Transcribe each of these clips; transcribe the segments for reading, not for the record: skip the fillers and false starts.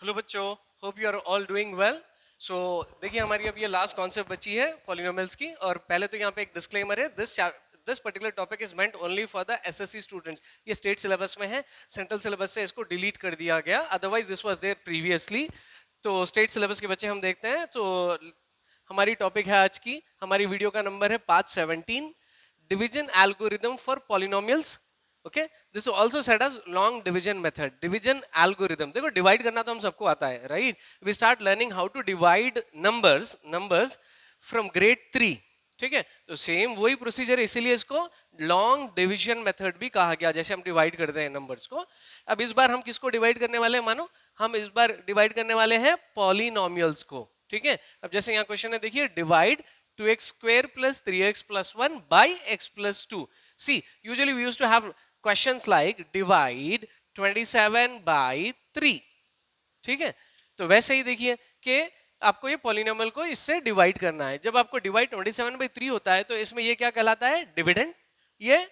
Hello बच्चों, hope you are all doing well. So देखिए, हमारी अब ये लास्ट कॉन्सेप्ट बची है पॉलिनोमियल्स की। और पहले तो यहाँ पे एक डिस्क्लेमर है, this particular topic is meant only for the assessee students. ये स्टेट सिलेबस में है, सेंट्रल सिलेबस से इसको डिलीट कर दिया गया, otherwise this was there previously. तो स्टेट सिलेबस के बच्चे हम देखते हैं। तो हमारी टॉपिक है आज की, हमारी वीडियो का नंबर है part 17, division algorithm for polynomials. Okay, this also said as long division method, division algorithm. देखो, डिवाइड करना तो हम सबको आता है, right? We start learning how to divide numbers from grade 3। ठीक है, तो सेम वही प्रोसीजर, इसीलिए इसको लॉन्ग डिवीजन मेथड भी कहा गया, जैसे हम डिवाइड करते हैं नंबर्स को। अब इस बार हम किसको डिवाइड करने वाले हैं? मानो हम इस बार डिवाइड करने वाले हैं पॉलिनोमियल्स को। ठीक है, अब जैसे यहाँ क्वेश्चन है, देखिए, divide 2x² + 3x + 1 by x + 2. See, usually we used to have questions like divide 27 by 3. ठीक है, तो वैसे ही देखिए कि आपको ये पॉलिनोमियल को इससे डिवाइड करना है। जब आपको डिवाइड 27/3 होता है तो इसमें ये क्या कहलाता है? डिविडेंड, ये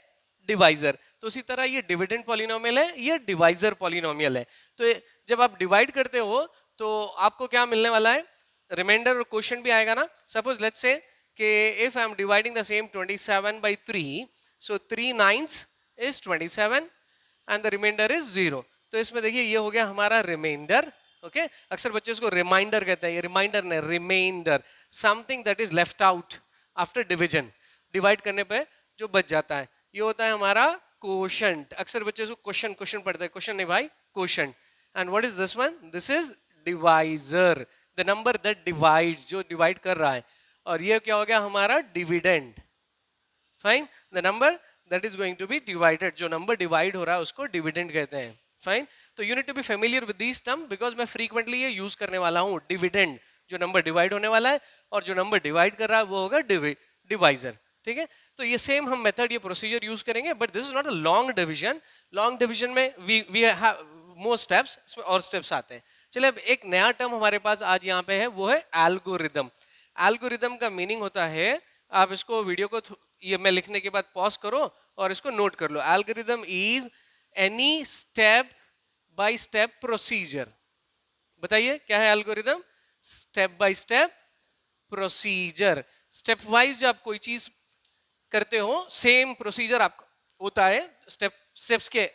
डिवाइजर। तो उसी तरह ये डिविडेंड पॉलिनोमियल है, ये डिवाइजर पॉलिनोमियल है। तो जब आप डिवाइड करते हो तो आपको क्या मिलने वाला है? रिमाइंडर और क्वेश्चन भी आएगा ना। सपोज लेट्स से कि if I am dividing the same 27/3, so 3 9s is 27 and the remainder is 0। तो इसमें देखिए ये हो गया हमारा रिमाइंडर। ओके, अक्सर बच्चे इसको रिमाइंडर कहते हैं, ये रिमाइंडर नहीं, reminder, something that is left out after division. Divide करने पे जो बच जाता है, ये होता है हमारा कोशंट। अक्सर बच्चे इसको क्वेश्चन क्वेश्चन पढ़ते हैं, क्वेश्चन नहीं भाई, quotient. And what is this one? This is divisor, the number that divides, जो डिवाइड कर रहा है। और ये क्या हो गया हमारा? Dividend. Fine, the number that is going to be divided, जो नंबर डिवाइड हो रहा है उसको डिविडेंड कहते हैं। फाइन, तो you need to be familiar with this term because मैं फ्रीक्वेंटली ये यूज करने वाला हूँ। डिविडेंड, जो नंबर डिवाइड होने वाला है, और जो नंबर डिवाइड कर रहा है वो होगा डिवाइजर। ठीक है, तो ये सेम हम मेथड, ये प्रोसीजर यूज करेंगे, but this is not a long division. Long division में वी हैव मोर स्टेप्स, इसमें और स्टेप्स आते हैं। चलिए, अब एक नया टर्म हमारे पास आज यहाँ पे है, वो है एल्गोरिदम। एल्गोरिदम का मीनिंग होता है, आप इसको वीडियो को ये मैं लिखने के बाद पॉज करो और इसको नोट कर लो। Algorithm is any step by step procedure. बताइए क्या है algorithm? Step by step procedure. Step wise जब आप कोई चीज करते हो, सेम प्रोसीजर आपका होता है, स्टेप्स के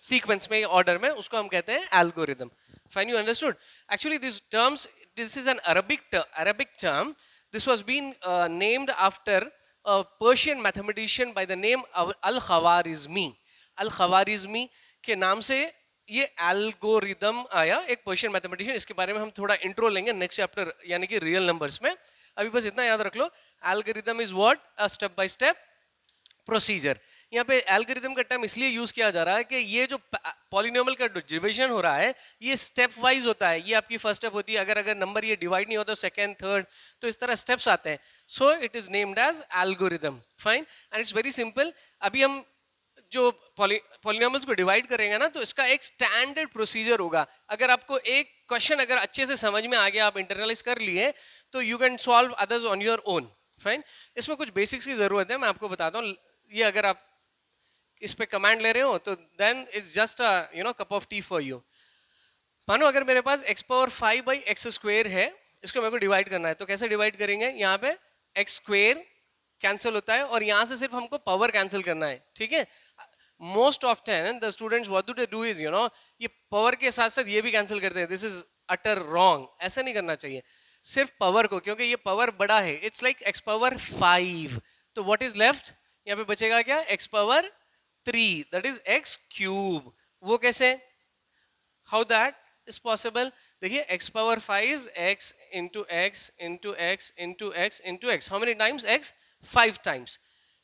सीक्वेंस में, ऑर्डर में, उसको हम कहते हैं algorithm. Fine, you understood? Actually this is an Arabic term. This was been named after a Persian mathematician by the name of Al-Khwarizmi. Al-Khwarizmi के नाम से ये एल्गोरिदम आया, एक पर्शियन मैथमेटिशियन। इसके बारे में हम थोड़ा इंट्रो लेंगे नेक्स्ट चैप्टर, यानी कि रियल नंबर्स में। अभी बस इतना याद रख लो, algorithm is what? A step by step procedure. यहाँ पे एल्गोरिदम का टर्म इसलिए यूज किया जा रहा है कि ये जो पॉलिनोमियल का डिवीजन हो रहा है, ये स्टेप वाइज होता है। ये आपकी फर्स्ट स्टेप होती है, अगर नंबर ये डिवाइड नहीं होता, सेकंड, थर्ड, तो इस तरह स्टेप्स आते हैं। So it is named as algorithm. Fine, and it's very simple. अभी हम जो पॉलिनोमियल्स को डिवाइड करेंगे ना, तो इसका एक स्टैंडर्ड प्रोसीजर होगा। अगर आपको एक क्वेश्चन अगर अच्छे से समझ में आ गया, आप इंटरनलाइज कर लिए, तो you can solve others on your own. Fine, इसमें कुछ बेसिक्स की जरूरत है, मैं आपको बताता हूँ। ये अगर आप इस पे कमांड ले रहे हो तो then it's just cup of tea for you. मानो अगर मेरे पास x⁵ है, इसको मेरे को डिवाइड करना है, तो कैसे डिवाइड करेंगे? यहाँ पे x² कैंसिल होता है और यहाँ से सिर्फ हमको पावर कैंसिल करना है। ठीक है, most of the students what do they do is ये पावर के साथ साथ ये भी कैंसिल करते हैं। दिस इज अटर रॉन्ग, ऐसा नहीं करना चाहिए। सिर्फ पावर को, क्योंकि ये पावर बड़ा है, इट्स लाइक x⁵। तो व्हाट इज लेफ्ट? यहाँ पे बचेगा क्या? x⁵, that is x³। वो कैसे? How that is possible? देखिए, x⁵ is x into x into x into x into x. How many times? x 5 times.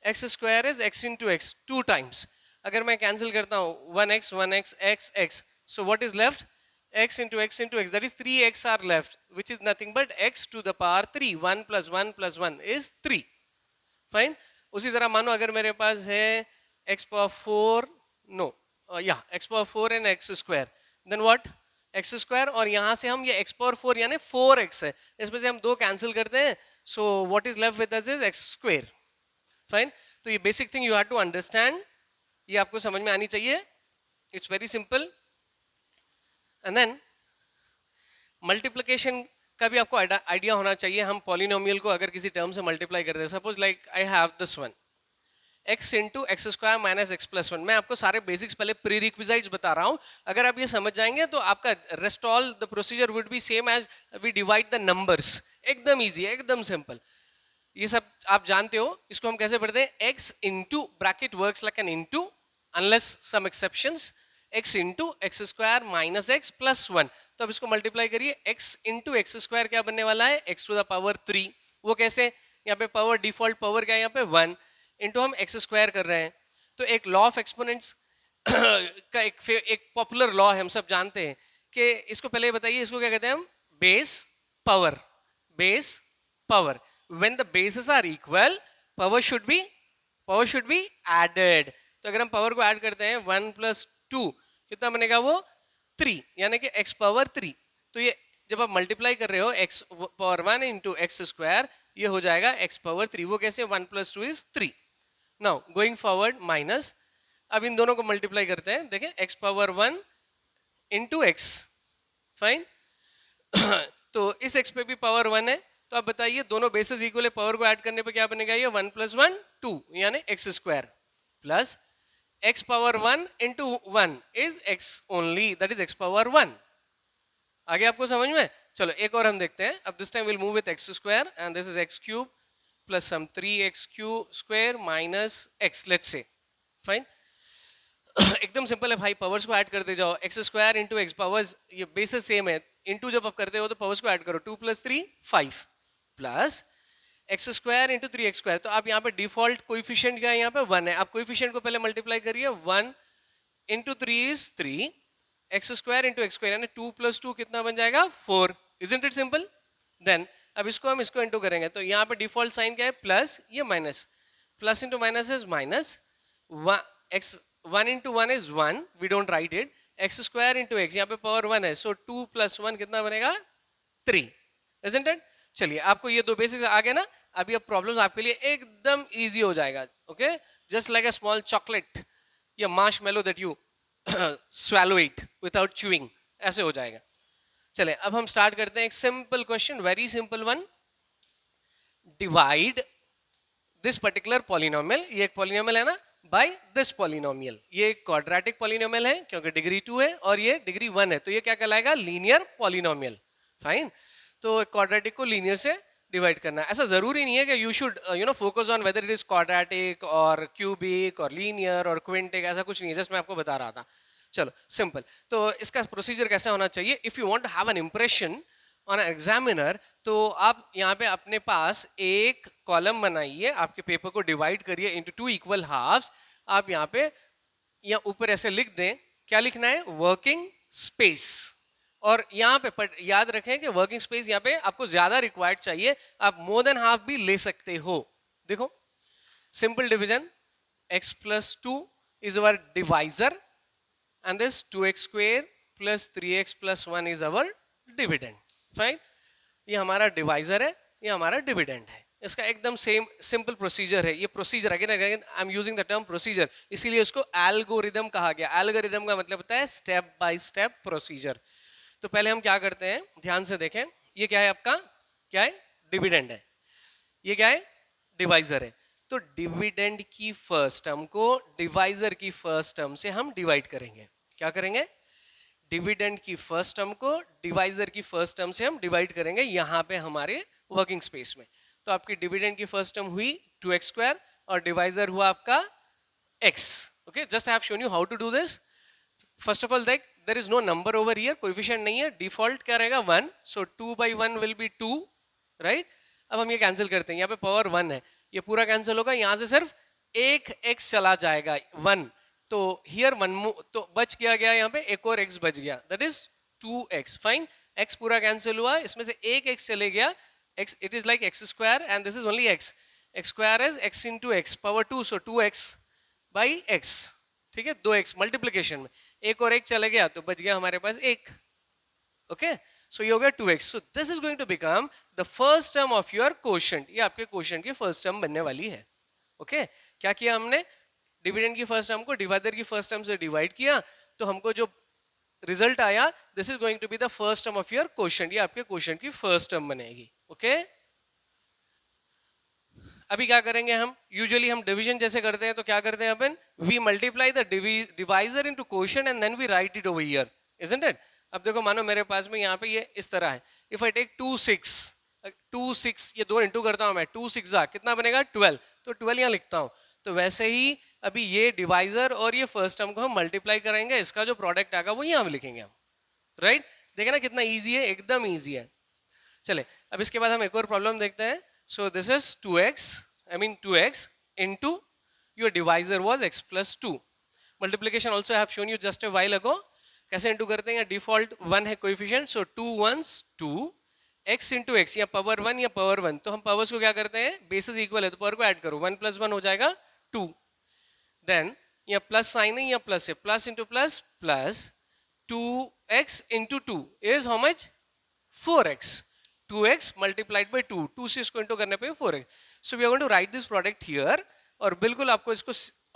x² is x into x 2 times. अगर मैं cancel करता हूँ 1x 1x x x, so what is left? x into x into x, that is 3x are left, which is nothing but x to the power 3. 1 plus 1 plus 1 is 3. Fine, उसी तरह मानो अगर मेरे पास है x⁴, no या x⁴ and x², then what? x², और यहाँ से हम ये x⁴ यानी 4x है, इसमें से हम 2 कैंसिल करते हैं, so what is left with us is x²। Fine, तो ये basic thing you have to understand, ये आपको समझ में आनी चाहिए। It's very simple. And then multiplication का भी आपको आइडिया होना चाहिए। हम पॉलिनोमियल को अगर किसी टर्म से मल्टीप्लाई करते हैं, suppose like I have this one x into X square minus x plus one. मैं आपको सारे बेसिक्स पहले प्री रिक्विजिट्स बता रहा हूं, अगर आप ये समझ जाएंगे तो आपका rest all the procedure would be same as we divide the numbers. एकदम इजी, एकदम सिंपल, ये सब आप जानते हो। इसको हम कैसे पढ़ते हैं, x into bracket works like an into unless some exceptions, x into X square minus x plus one. तो अब इसको मल्टीप्लाई करिए, x इंटू एक्स स्क्वायर क्या बनने वाला है, x टू द पावर 3। वो कैसे, यहाँ पे पावर डिफॉल्ट पावर क्या है, यहाँ पे 1 इंटू हम एक्स स्क्वायर कर रहे हैं। तो एक लॉ ऑफ एक्सपोनेंट्स का एक पॉपुलर लॉ है, हम सब जानते हैं कि इसको पहले बताइए, इसको क्या कहते हैं हम, base power. Base power, when the bases are equal power should be added। तो अगर हम पावर को ऐड करते हैं 1 प्लस 2 कितना बनेगा, वो 3, यानी कि x पावर 3। तो ये जब आप मल्टीप्लाई कर रहे हो x power 1 into X square, ये हो जाएगा x पावर 3। वो कैसे, 1 plus 2 is 3। Now going forward minus, अब इन दोनों को मल्टीप्लाई करते हैं, देखें x power 1 into x, fine. तो इस x पे भी पावर 1 है, तो आप बताइए दोनों बेसिस इक्वल है, पावर को ऐड करने पे क्या बनेगा, ये 1 प्लस 1 2, यानी x square plus x power 1 into 1 is x only, that is x power 1। आगे आपको समझ में? चलो एक और हम देखते हैं। अब this time will move with X square and this is X cube plus some 3x cube square minus x, let's say, fine. एकदम सिंपल है भाई, पावर्स को ऐड करते जाओ, X square into X, powers ये बेसिस सेम है, into जब आप करते हो तो पावर्स को ऐड करो, 2 plus 3 5 plus x square into 3x square. तो आप यहाँ पे डिफॉल्ट कोइफिशिएंट क्या है, यहाँ पे 1 है। आप कोइफिशिएंट को पहले मल्टीप्लाई करिए, 1 into 3 is 3, x square into X square, यानी 2 प्लस 2 कितना बन जाएगा, 4। Isn't it simple? देन अब इसको हम इसको इंटू करेंगे, तो यहाँ पे डिफॉल्ट साइन क्या है, प्लस, ये minus, plus into minus is minus, X 1 into 1 is 1, we don't write it, X square into X, यहाँ पे पावर 1 है, सो 2 प्लस 1 कितना बनेगा, 3। Isn't it? चलिए आपको ये दो बेसिक्स आ गए ना, अभी अब प्रॉब्लम्स आपके लिए एकदम इजी हो जाएगा। Okay, just like a small chocolate या marshmallow that you swallow it without chewing, ऐसे हो जाएगा। चले अब हम स्टार्ट करते हैं एक simple question, very simple one. Divide this particular polynomial, ये एक पॉलिनोमियल है ना, बाय दिस पॉलिनोमियल। ये एक क्वाड्रेटिक पॉलिनोमियल है क्योंकि डिग्री 2 है और ये डिग्री 1 है, तो ये क्या कहलाएगा, लीनियर पॉलिनोमियल। फाइन, तो क्वाड्रेटिक को लीनियर से डिवाइड करना है। ऐसा जरूरी नहीं है कि you should focus on whether it is quadratic और क्यूबिक और लीनियर और क्विंटिक, ऐसा कुछ नहीं है, जस्ट मैं आपको बता रहा था। चलो सिंपल, तो इसका प्रोसीजर कैसा होना चाहिए, if you want to have an impression on an examiner, तो आप यहाँ पे अपने पास एक कॉलम बनाइए, आपके पेपर को डिवाइड करिए इनटू 2 इक्वल हाफ्स। आप यहाँ पे या ऊपर ऐसे लिख दें, क्या लिखना है, वर्किंग स्पेस। और यहाँ पे याद रखें कि वर्किंग स्पेस यहाँ पे आपको ज्यादा रिक्वायर्ड चाहिए, आप मोर देन हाफ भी ले सकते हो। देखो simple division, x plus 2 is our divisor and this 2x square plus 3x plus 1 is our dividend। Fine, ये हमारा डिवाइजर है, ये हमारा डिविडेंड है। इसका एकदम सेम सिंपल प्रोसीजर है। ये procedure again again I am using the term procedure, इसीलिए इसको एल्गोरिदम कहा गया। एल्गोरिदम का मतलब होता है स्टेप बाय स्टेप प्रोसीजर। तो पहले हम क्या करते हैं, ध्यान से देखें, ये क्या है आपका, क्या है, डिविडेंड है, ये क्या है, डिवाइजर है। तो डिविडेंड की फर्स्ट टर्म को डिवाइजर की फर्स्ट टर्म से हम डिवाइड करेंगे। क्या करेंगे, डिविडेंड की फर्स्ट टर्म को डिवाइजर की फर्स्ट टर्म से हम डिवाइड करेंगे यहाँ पे हमारे वर्किंग स्पेस में। तो आपकी डिविडेंड की फर्स्ट टर्म हुई 2x स्क्वायर और डिवाइजर हुआ आपका x। Okay, just I have shown you how to do this. First of all देख, there is no number over here, coefficient नहीं है, डिफॉल्ट क्या रहेगा 1, so 2 by 1 will be 2, right. अब हम ये कैंसिल करते हैं, यहाँ पे पावर 1 है, ये पूरा कैंसिल होगा, यहाँ से सिर्फ एक x चला जाएगा 1, तो हियर 1 तो बच गया यहाँ पे एक और x बच गया, that is 2x। Fine, x पूरा कैंसिल हुआ, इसमें से एक x चले गया, x it is like x square and this is only x, x square is x into x power 2, so 2x by x। ठीक है, 2x मल्टीप्लीकेशन में एक और एक चले गया तो बच गया हमारे पास एक। ओके, सो ये हो गया 2x। So this is going to become the first term of your quotient, ये आपके क्वोशिएंट की फर्स्ट टर्म बनने वाली है। ओके, क्या किया हमने, डिविडेंड की फर्स्ट टर्म को डिवाइडर की फर्स्ट टर्म से डिवाइड किया, तो हमको जो रिजल्ट आया, this is going to be the first term of your quotient, ये आपके क्वोशिएंट की फर्स्ट टर्म बनेगी. ओके अभी क्या करेंगे हम, यूजुअली हम डिवीजन जैसे करते हैं तो क्या करते हैं अपन, we multiply the divisor into quotient and then we write it over here, isn't it. अब देखो मानो मेरे पास में यहाँ पे ये इस तरह है, इफ आई टेक 2 6 ये दो इंटू करता हूँ मैं, 2 6 कितना बनेगा 12, तो 12 यहाँ लिखता हूँ. तो वैसे ही अभी ये डिवाइजर और ये फर्स्ट टर्म को हम मल्टीप्लाई करेंगे, इसका जो प्रोडक्ट आएगा वो यहाँ पे लिखेंगे हम, राइट. देखे ना कितना ईजी है, एकदम ईजी है. चले अब इसके बाद हम एक और प्रॉब्लम देखते हैं. सो this is 2x into your divisor was x plus 2. Multiplication also I have shown you just a while ago. कैसे इंटू करते हैं, डिफॉल्ट 1 है कोएफिशिएंट, सो 2 1s 2 x into x, या पावर 1 या पावर 1, तो हम पावर्स को क्या करते हैं, बेसिस इक्वल है तो पावर को ऐड करो, 1 plus 1 हो जाएगा 2. देन या प्लस साइन है या प्लस है, plus into plus plus 2x into 2 is how much 4x, 2x multiplied by 2, 2 से इसको इंटू करने पे 4x. So we are going to write this product here, और बिल्कुल आपको इसको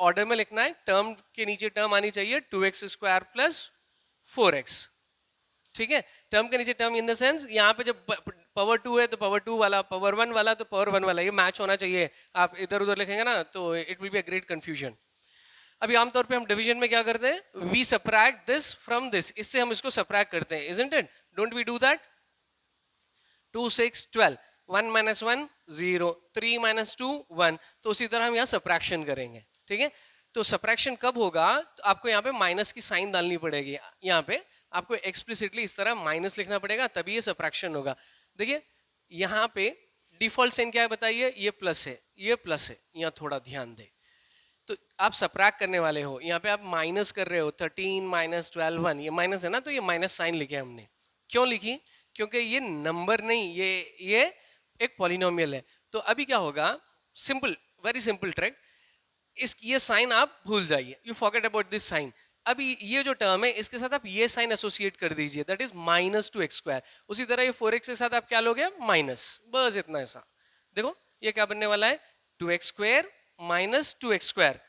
ऑर्डर में लिखना है, टर्म के नीचे टर्म आनी चाहिए 2x स्क्वायर प्लस 4x. ठीक है, टर्म के नीचे टर्म इन द सेंस यहाँ पे जब पावर 2 है तो पावर 2 वाला, पावर 1 वाला तो पावर 1 वाला, ये मैच होना चाहिए. आप इधर उधर लिखेंगे ना तो it will be a great confusion. अभी आमतौर पे हम डिवीजन में क्या करते हैं, we subtract this from this, इससे हम इसको सब्ट्रैक्ट करते हैं, isn't it. Don't we do that. 2 6 12, 1 minus 1 0, 3 minus 2 1, तो उसी तरह हम यहाँ सब्ट्रैक्शन करेंगे. ठीक है, तो सब्ट्रैक्शन कब होगा, तो आपको यहाँ पे माइनस की साइन डालनी पड़ेगी, यहाँ पे आपको एक्सप्लिसिटली इस तरह माइनस लिखना पड़ेगा, तभी ये सब्ट्रैक्शन होगा. देखिए यहाँ पे डिफॉल्ट साइन क्या है बताइए, ये प्लस है, ये प्लस है, यहाँ थोड़ा ध्यान दे. तो आप सब्ट्रैक्ट करने वाले हो, यहाँ पे आप माइनस कर रहे हो, 13 minus 12 1, ये माइनस है ना, तो ये माइनस साइन लिखे हमने. क्यों लिखी, क्योंकि ये नंबर नहीं, ये एक पॉलिनोमियल है. तो अभी क्या होगा, सिंपल, वेरी सिंपल ट्रिक, इस ये साइन आप भूल जाइए, you forget about this sign. अभी ये जो टर्म है इसके साथ आप ये साइन एसोसिएट कर दीजिए, that is minus 2x square. उसी तरह ये 4x के साथ आप क्या लोगे, माइनस, बस इतना ऐसा. देखो ये क्या बनने वाला है, 2x square minus 2x square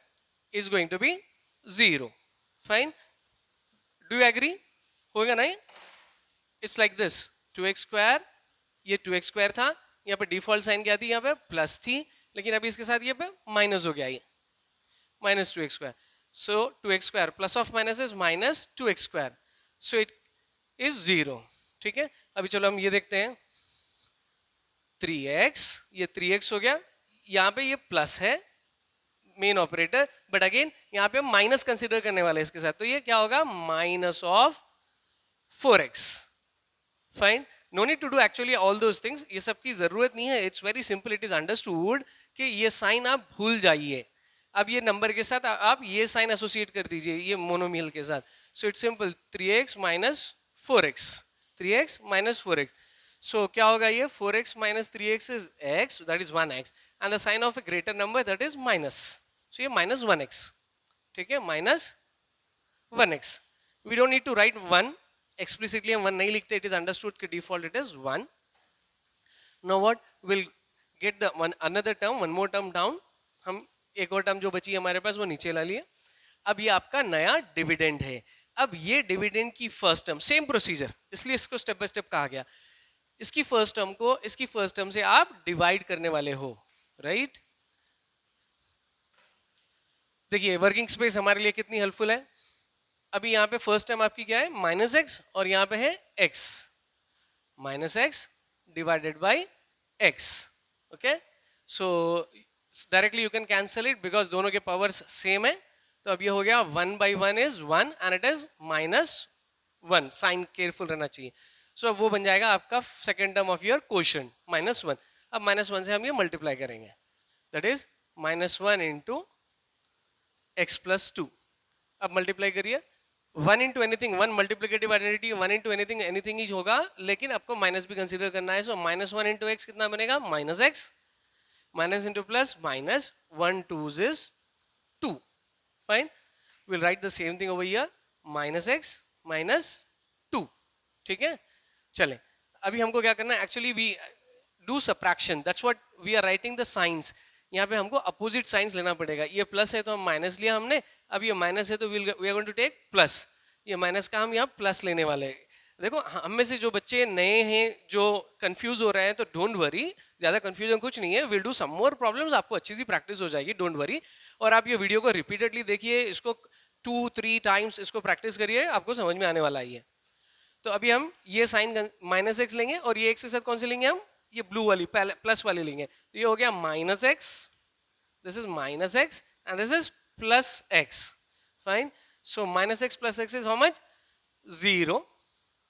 is going to be 0. Fine, do you agree, होगा नहीं. It's like this, 2x square, ये 2x स्क्वायर था, यहाँ पे डिफॉल्ट साइन क्या थी, यहाँ पे प्लस थी, लेकिन अभी इसके साथ ये पे माइनस हो गया, ये minus 2x square. So 2x square plus of minus is minus 2x square, so it is 0. ठीक है, अभी चलो हम ये देखते हैं, 3x, ये 3x हो गया, यहाँ पे ये प्लस है मेन ऑपरेटर, बट अगेन यहाँ पे हम माइनस कंसिडर करने वाले हैं इसके साथ, तो ये क्या होगा, minus of 4x. Fine, no need to do actually all those things, ये सब की जरूरत नहीं है, it's very simple, it is understood कि ये साइन आप भूल जाइए. अब ये नंबर के साथ आप ये साइन एसोसिएट कर दीजिए ये मोनोमियल के साथ. So it's simple, 3x minus 4x, 3x minus 4x. So क्या होगा, ये 4x minus 3x is x, that is 1x, and the sign of a greater number that is minus, so ये minus 1x. ठीक है, minus 1x. We don't need to write 1 explicitly, हम 1 नहीं लिखते, it is understood कि default it is 1. Now what, will get the one another term, one more term down, हम एक और टर्म जो बची है हमारे पास वो नीचे ला लिए. अब ये आपका नया डिविडेंड है. अब ये डिविडेंड की फर्स्ट टर्म, सेम प्रोसीजर, इसलिए इसको स्टेप बाय स्टेप कहा गया. इसकी फर्स्ट टर्म को इसकी फर्स्ट टर्म से आप डिवाइड करने वाले हो, राइट. देखिए वर्किंग स्पेस हमारे लिए कितनी हेल्पफुल है. अभी यहाँ पे फर्स्ट टर्म आपकी क्या है, माइनस एक्स, और यहाँ पे है x, minus x divided by x. Okay, so directly you can cancel it because दोनों के पावर्स सेम है. तो अब ये हो गया 1 by 1 is 1 and it is minus 1. Sign careful रहना चाहिए. सो अब वो बन जाएगा आपका second term of your quotient, minus 1. अब माइनस 1 से हम ये मल्टीप्लाई करेंगे, that is minus 1 into X plus 2. अब मल्टीप्लाई करिए, 1 into anything, 1 multiplicative identity, 1 into anything, anything ही होगा, लेकिन आपको माइनस भी कंसीडर करना है. सो माइनस 1 इंटू एक्स कितना बनेगा, minus x, minus into plus minus, 1 2 is 2. Fine, will write the same thing over here, minus x minus 2. ठीक है, चले अभी हमको क्या करना है, actually we do subtraction, that's what we are writing the science. यहाँ पे हमको अपोजिट साइंस लेना पड़ेगा. ये प्लस है तो हम माइनस लिया हमने, अब ये माइनस है तो we are going to take plus. ये माइनस का हम यहाँ प्लस लेने वाले हैं। देखो हम में से जो बच्चे नए हैं जो कंफ्यूज हो रहे हैं तो डोंट वरी, ज़्यादा कंफ्यूजन कुछ नहीं है, will do some more problems, आपको अच्छी सी प्रैक्टिस हो जाएगी, डोंट वरी। और आप ये वीडियो को रिपीटेडली देखिए, इसको 2-3 टाइम्स इसको प्रैक्टिस करिए, आपको समझ में आने वाला ही है। तो अभी हम ये साइन माइनस एक्स लेंगे और ये एक्स के साथ कौन सी लेंगे हम, ये ब्लू वाली प्लस वाली लेंगे। तो ये हो गया minus x, this is minus x and this is plus x, fine. So minus x plus x is how much, 0,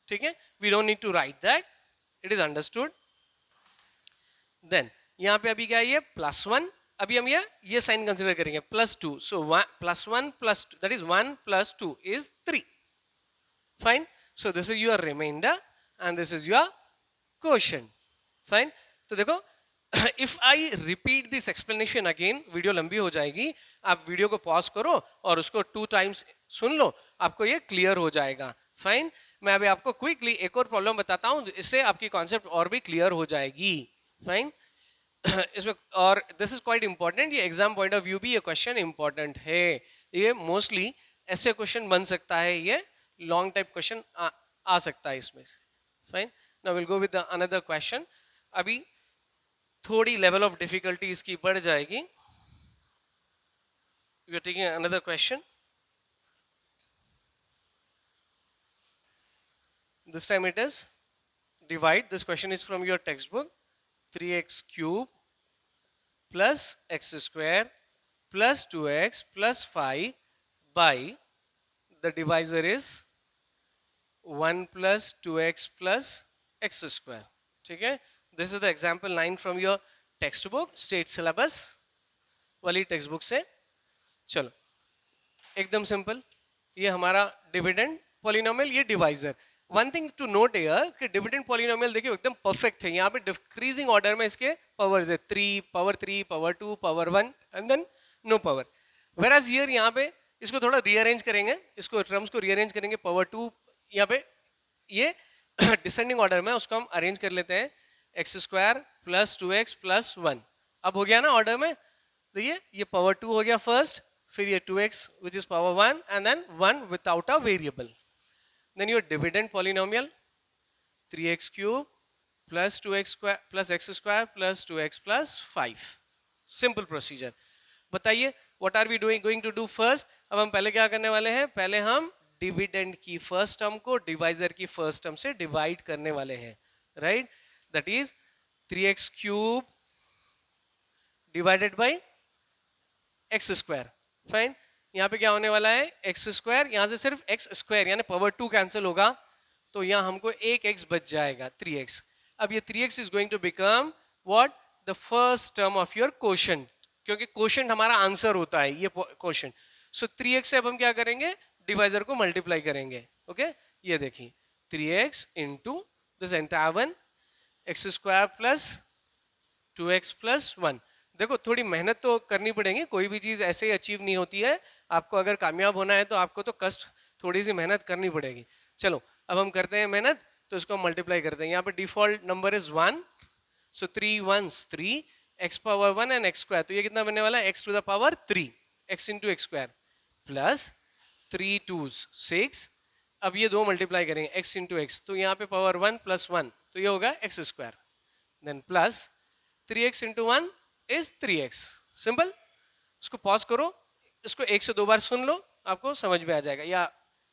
ठीक है, we don't need to write that, it is understood. Then यहाँ पे अभी क्या है, ये +1, अभी हम ये साइन कंसिडर करेंगे +2, सो +1 +2 that is 1 + 2 is 3, fine. So this is your remainder and this is your quotient, fine। तो देखो if I repeat this explanation again, video लंबी हो जाएगी, आप वीडियो को पॉज करो और उसको 2 टाइम्स सुन लो, आपको ये क्लियर हो जाएगा, फाइन। मैं अभी आपको क्विकली एक और प्रॉब्लम बताता हूँ, इससे आपकी कॉन्सेप्ट और भी क्लियर हो जाएगी, फाइन। इसमें और दिस इज क्वाइट इंपॉर्टेंट, ये एग्जाम पॉइंट ऑफ व्यू भी ये क्वेश्चन इंपॉर्टेंट है, ये मोस्टली ऐसे क्वेश्चन बन सकता है, ये लॉन्ग टाइप क्वेश्चन आ सकता है इसमें, fine. Now will go with another question, अभी थोड़ी लेवल ऑफ डिफिकल्टी इसकी बढ़ जाएगी। We are taking another question, this time it is divide, this question is from your text book, 3x³ plus x² plus 2x plus 5 by the divisor is 1 plus 2x plus x², ठीक है। This is the example 9 from your text book, state syllabus वाली text book से। चलो एकदम simple, ये हमारा dividend polynomial, ये divisor. One thing to note here कि डिविडेंड पॉलिनोमियल देखिए एकदम परफेक्ट है, यहाँ पे डिक्रीजिंग ऑर्डर में इसके पावर्स है, 3 power 3 power 2 power 1 and then no power. Whereas here यहाँ पे इसको थोड़ा रीअरेंज करेंगे, इसको टर्म्स को रीअरेंज करेंगे, पावर 2 यहाँ पे ये डिसेंडिंग ऑर्डर में, उसको हम अरेंज कर लेते हैं, x² plus 2x plus 1। अब हो गया ना ऑर्डर में, तो ये पावर 2 हो गया फर्स्ट, फिर ये 2x which is power 1 and then 1 without a variable, then your dividend polynomial 3x³ plus 2x² plus x² plus 2x plus 5, simple procedure। बताइए what are we going to do first। अब हम पहले क्या करने वाले हैं, पहले हम डिविडेंड की फर्स्ट टर्म को डिवाइजर की फर्स्ट टर्म से डिवाइड करने वाले हैं, right. That is 3x³ divided by x², fine. यहाँ पे क्या होने वाला है, x², यहाँ से सिर्फ x² यानी पावर 2 कैंसिल होगा, तो यहाँ हमको एक x बच जाएगा, 3x। अब ये 3x is going to become what, the first term of your quotient, क्योंकि क्वोशंट हमारा आंसर होता है, ये क्वोशंट। सो 3x से अब हम क्या करेंगे, डिवाइजर को मल्टीप्लाई करेंगे, ओके। ये देखिए 3x into this entire one, x² plus 2x plus 1। देखो थोड़ी मेहनत तो करनी पड़ेगी, कोई भी चीज़ ऐसे ही अचीव नहीं होती है, आपको अगर कामयाब होना है तो आपको तो कष्ट, थोड़ी सी मेहनत करनी पड़ेगी। चलो अब हम करते हैं मेहनत, तो इसको मल्टीप्लाई करते हैं। यहाँ पे default number is 1, so 3 1s 3, x power 1 and x², तो ये कितना बनने वाला है, x to the power 3, x into x² plus 3 2s 6। अब ये दो मल्टीप्लाई करेंगे x इंटू एक्स, तो यहाँ पे पावर 1 प्लस 1, तो ये होगा x², then plus 3x into 1 is 3x, simple. इसको पॉज करो, इसको 1 से 2 बार सुन लो, आपको समझ में आ जाएगा, या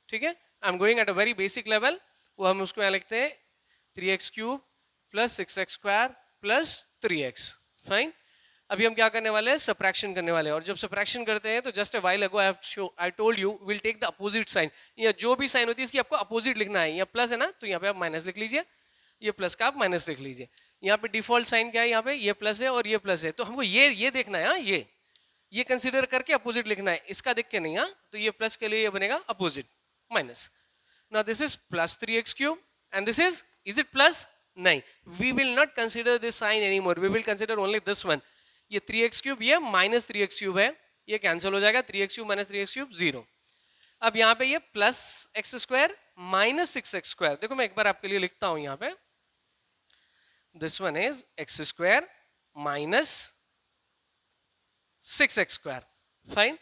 ठीक है। I am going at a very basic level, वो हम उसको यहाँ लिखते हैं 3x³ plus 6x² plus 3x, fine. अभी हम क्या करने वाले हैं, सबट्रैक्शन करने वाले हैं, और जब सबट्रैक्शन करते हैं तो just a while ago I told you will take the opposite sign, या जो भी साइन होती है इसकी आपको अपोजिट लिखना है। यहाँ प्लस है ना, तो यहाँ पे आप माइनस लिख लीजिए, ये प्लस का आप माइनस लिख लीजिए। यहाँ पे डिफॉल्ट साइन क्या है, यहाँ पे ये प्लस है और ये प्लस है, तो हमको ये देखना है, हाँ ये कंसिडर करके अपोजिट लिखना है, इसका देख के नहीं, हाँ। तो ये प्लस के लिए ये बनेगा opposite minus. Now this is plus 3x³ and this is it plus, नहीं, we will not consider this sign any more, we will consider only this one. ये 3x³ ये माइनस 3x³ है, ये कैंसिल हो जाएगा, 3x³ माइनस 3x³ 0। अब यहाँ पे ये प्लस x² माइनस 6x², देखो मैं एक बार आपके लिए लिखता हूं यहाँ पे, this one is x² minus 6x², fine.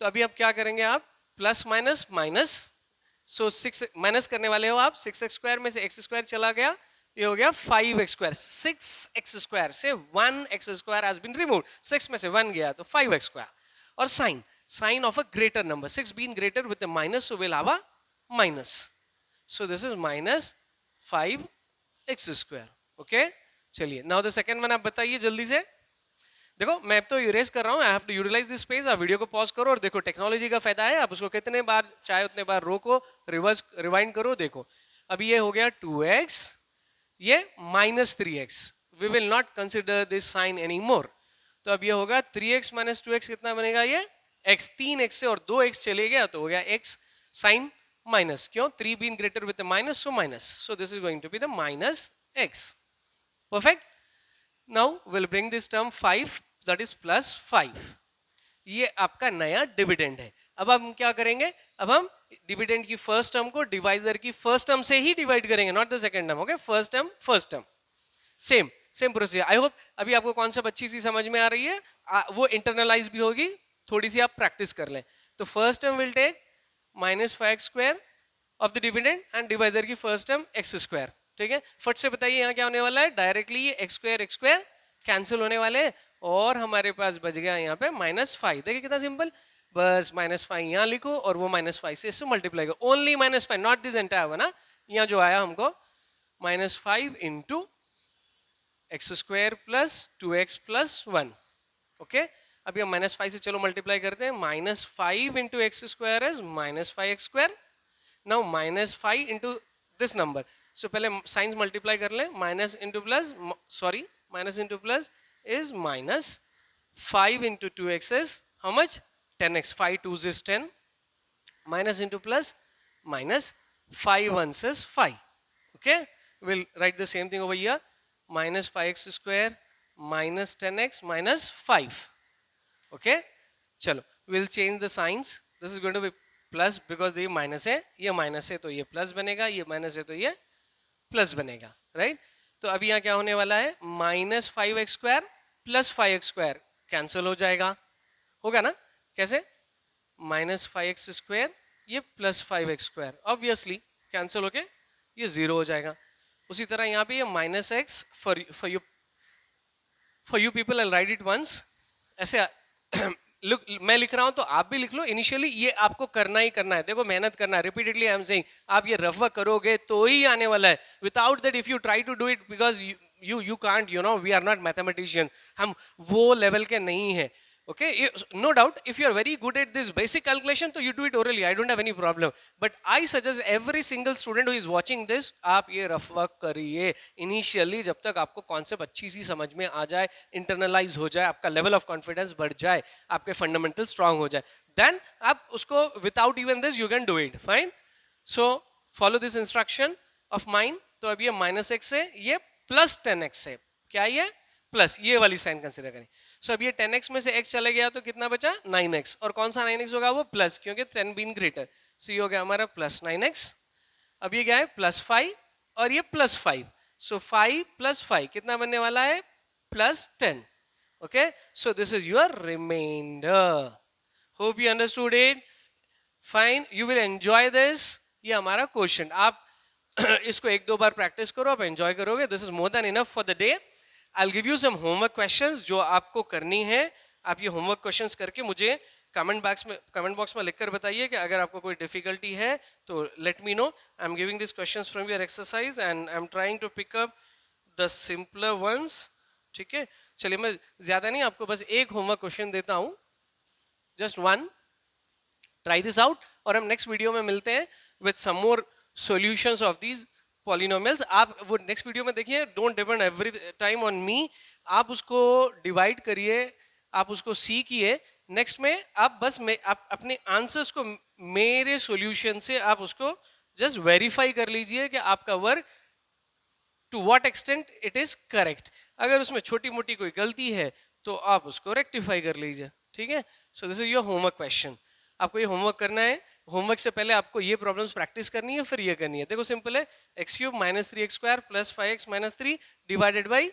तो अभी आप क्या करेंगे, आप plus minus minus so 6 minus करने वाले हो आप, 6x स्क्वायर में से x स्क्वायर चला गया, ये हो गया 5x स्क्वायर। 6x स्क्वायर से 1x square has been removed, 6 में से 1 गया तो 5x स्क्वायर। और sign of a greater number, 6 being greater with the minus, so will have a minus, so this is minus 5x square. Okay, चलिए now the second one आप बताइए जल्दी से। देखो मैं तो इरेज कर रहा हूँ, I have to utilize this space. आप वीडियो को पॉज करो और देखो, टेक्नोलॉजी का फायदा है, आप उसको कितने बार चाहे उतने बार रोको, रिवर्स रिवाइंड करो। देखो अभी ये हो गया 2x, ये -3x, we will not consider this sign any more. तो अब ये होगा 3x - 2x, कितना बनेगा ये x, 3x से और 2x चले गया तो हो गया x साइन माइनस, क्यों 3 being greater with the minus, so minus, so this is going to be the -x। Perfect. Now will bring this term 5, that is +5। ये आपका नया डिविडेंड है। अब हम क्या करेंगे, अब हम डिविडेंड की फर्स्ट टर्म को डिवाइजर की फर्स्ट टर्म से ही डिवाइड करेंगे, not the second term. Okay, first term same procedure. I hope अभी आपको कॉन्सेप्ट अच्छी सी समझ में आ रही है, वो इंटरनलाइज भी होगी, थोड़ी सी आप प्रैक्टिस कर लें। तो first term will take -5x square of the dividend and divisor की फर्स्ट टर्म x स्क्वायर। ठीक है, फट से बताइए यहाँ क्या होने वाला है, डायरेक्टली ये x स्क्वायर कैंसिल होने वाले हैं और हमारे पास बच गया यहाँ पे -5। देखिए कितना सिंपल, बस -5 यहाँ लिखो और वो -5 से इससे मल्टीप्लाई करो, only -5, not this entire one. यहाँ जो आया हमको -5 into x square plus 2x plus 1। Okay, अभी हम -5 से चलो मल्टीप्लाई करते हैं, -5 into x square is -5x square. Now -5 into this number, so पहले साइंस मल्टीप्लाई कर लें, minus into plus, sorry minus into plus is -5 into 2x is how much, 10x, 5 2s is 10, minus into plus minus 5 1s is 5. Okay, we'll write the same thing over here, -5x square minus 10x minus 5. Okay, chalo we'll change the signs, this is going to be plus because ये minus है, ये minus है तो ये plus बनेगा, ये minus है तो ये प्लस बनेगा, राइट। तो अभी यहाँ क्या होने वाला है, -5x square plus 5x square cancel हो जाएगा, होगा ना, कैसे, -5x स्क्वायर ये plus 5x square obviously cancel होके ये 0 हो जाएगा। उसी तरह यहाँ पे ये -x for you people, I write it once, ऐसे मैं लिख रहा हूं तो आप भी लिख लो। इनिशियली ये आपको करना ही करना है, देखो मेहनत करना है, रिपीटेडली आई एम सेइंग, आप ये रफ वर्क करोगे तो ही आने वाला है। Without that if you try to do it, because you can't, you know, we are not mathematician, हम वो लेवल के नहीं है। Okay, no doubt if you are very good at this basic calculation तो you do it orally, I don't have any problem, but I suggest every single student who is watching this, आप ये rough work करिए initially, जब तक आपको concept अच्छी सी समझ में आ जाए, इंटरनलाइज हो जाए, आपका लेवल ऑफ कॉन्फिडेंस बढ़ जाए, आपके फंडामेंटल स्ट्रांग हो जाए, देन आप उसको without even this you can do it fine. So follow this instruction of mine. तो अब ये -x है, ये प्लस 10x है, क्या ये प्लस, ये वाली साइन कंसिडर करें। सो अब ये 10x में से x चले गया तो कितना बचा 9x, और कौन सा 9x होगा, वो प्लस, क्योंकि 10 बीन ग्रेटर, सो ये हो गया हमारा प्लस 9x। अब ये क्या है +5 और ये +5, सो 5 + 5 कितना बनने वाला है +10। Okay, so this is your reminder. Hope you understood it, fine, you will enjoy this. ये हमारा क्वेश्चन, आप इसको 1-2 बार प्रैक्टिस करो, आप एंजॉय करोगे, this is more than enough for the day. I'll give you some homework questions जो आपको करनी है। आप ये होमवर्क क्वेश्चंस करके मुझे कमेंट बॉक्स में लिखकर बताइए कि अगर आपको कोई डिफिकल्टी है तो let me know. I am giving this questions from your exercise and I am trying to pick up the simpler ones. ठीक है, चलिए मैं ज्यादा नहीं, आपको बस एक होमवर्क क्वेश्चन देता हूँ, just one, try this out, और हम नेक्स्ट वीडियो में मिलते हैं with some more solutions of these polynomials. आप वो नेक्स्ट वीडियो में देखिए, don't depend every time on me, आप उसको डिवाइड करिए, आप उसको सीखिए। नेक्स्ट में आप बस आप अपने आंसर्स को मेरे सॉल्यूशन से आप उसको जस्ट वेरीफाई कर लीजिए कि आपका work to what extent it is correct. अगर उसमें छोटी मोटी कोई गलती है तो आप उसको रेक्टिफाई कर लीजिए, ठीक है। सो this is your homework question, आपको ये होमवर्क करना है। होमवर्क से पहले आपको ये प्रॉब्लम्स प्रैक्टिस करनी है, फिर ये करनी है। देखो सिंपल है, x³ - 3x² + 5x - 3 divided by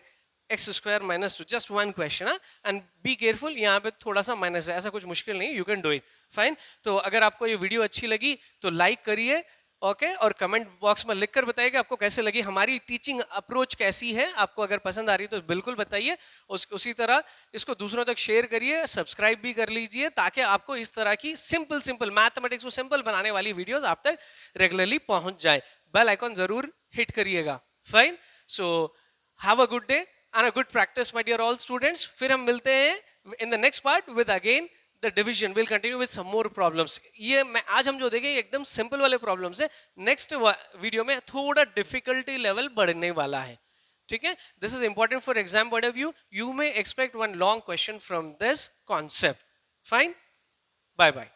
x² - 2, just one question. And be careful, यहाँ पे थोड़ा सा माइनस है, ऐसा कुछ मुश्किल नहीं, you can do it fine. तो अगर आपको ये वीडियो अच्छी लगी तो लाइक करिए, ओके और कमेंट बॉक्स में लिखकर बताइए कि आपको कैसे लगी हमारी टीचिंग अप्रोच कैसी है, आपको अगर पसंद आ रही है तो बिल्कुल बताइए। उसी तरह इसको दूसरों तक शेयर करिए, सब्सक्राइब भी कर लीजिए ताकि आपको इस तरह की सिंपल सिंपल मैथमेटिक्स को सिंपल बनाने वाली वीडियोस आप तक रेगुलरली पहुंच जाए। बेल आइकॉन जरूर हिट करिएगा। Fine, so have a good day and a good practice my dear all students. फिर हम मिलते हैं in the next part with again the division. We'll continue with some more problems. ये आज हम जो देखें एकदम सिंपल वाले प्रॉब्लम्स है, नेक्स्ट वीडियो में थोड़ा डिफिकल्टी लेवल बढ़ने वाला है। ठीक है, this is important for exam point of view. You may expect one long question from this concept. Fine, bye bye.